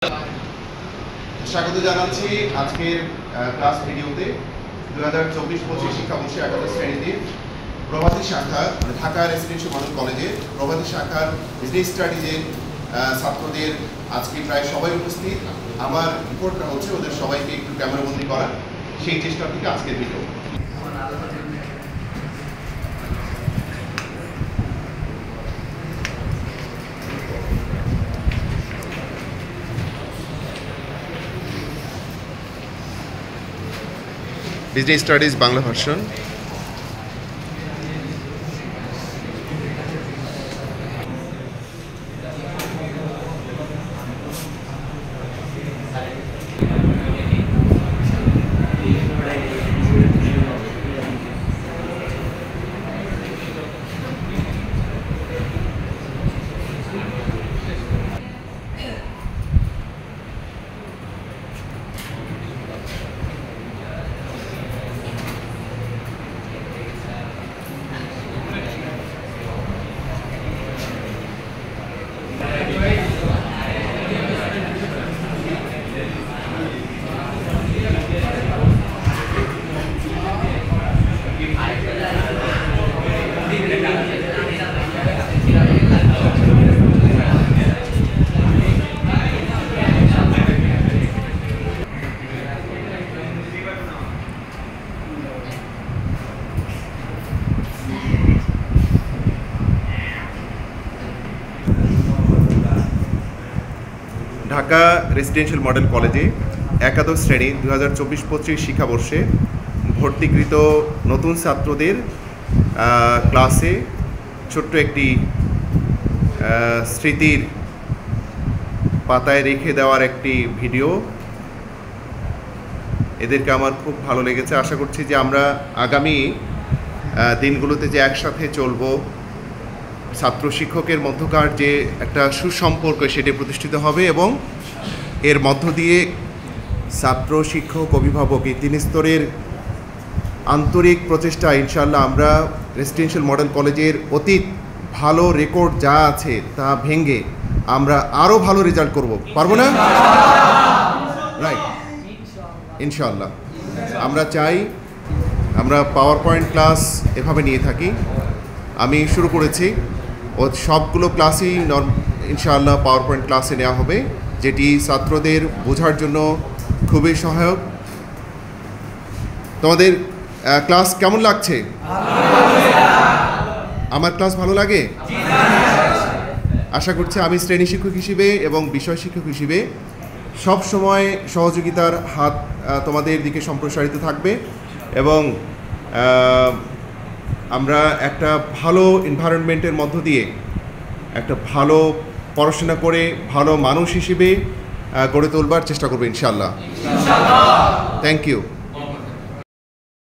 স্বাগত জানাচ্ছি আজকের ক্লাস ভিডিওতে 2024-25 শিক্ষাবর্ষে একাদশ শ্রেণীতে প্রভাতী শাখা ঢাকা রেসিডেন্সিয়াল মডেল কলেজে প্রভাতী শাখার বিজনেস স্টাডিজের ছাত্রদের আজকে প্রায় সবাই উপস্থিত। আমার রিপোর্টটা হচ্ছে ওদের সবাইকে একটু ক্যামেরাবন্দি করা, সেই চেষ্টা থেকে আজকের video. Business studies Bangla version. Dhaka residential model কলেজে একাদশ শ্রেণী 2024-25 শিক্ষাবর্ষে ভর্তিকৃত নতুন ছাত্রদের ক্লাসে ছোট্ট একটি স্মৃতির পাতায় রেখে দেওয়ার একটি ভিডিও। এদেরকে আমার খুব ভালো লেগেছে। আশা করছি যে আমরা আগামী দিনগুলোতে যে একসাথে চলবো, ছাত্র শিক্ষকের মধ্যকার যে একটা সুসম্পর্ক সেটি প্রতিষ্ঠিত হবে এবং এর মধ্য দিয়ে ছাত্র শিক্ষক অভিভাবক এই তিন স্তরের আন্তরিক প্রচেষ্টা ইনশাআল্লাহ আমরা রেসিডেন্সিয়াল মডেল কলেজের অতীত ভালো রেকর্ড যা আছে তা ভেঙে আমরা আরও ভালো রেজাল্ট করব, পারবো না? রাইট, ইনশাআল্লাহ। আমরা চাই আমরা পাওয়ার পয়েন্ট ক্লাস এভাবে নিয়ে থাকি। আমি শুরু করেছি, ও সবগুলো ক্লাসই ইনশাআল্লাহ পাওয়ার পয়েন্ট ক্লাসে নেওয়া হবে, যেটি ছাত্রদের বোঝার জন্য খুবই সহায়ক। তোমাদের ক্লাস কেমন লাগছে? আমার ক্লাস ভালো লাগে? আশা করছি আমি শ্রেণী শিক্ষক হিসেবে এবং বিষয় শিক্ষক হিসেবে সব সময় সহযোগিতার হাত তোমাদের দিকে সম্প্রসারিত থাকবে এবং আমরা একটা ভালো এনভায়রনমেন্টের মধ্য দিয়ে একটা ভালো পড়াশোনা করে ভালো মানুষ হিসেবে গড়ে তোলবার চেষ্টা করবো ইনশাআল্লাহ। Thank you.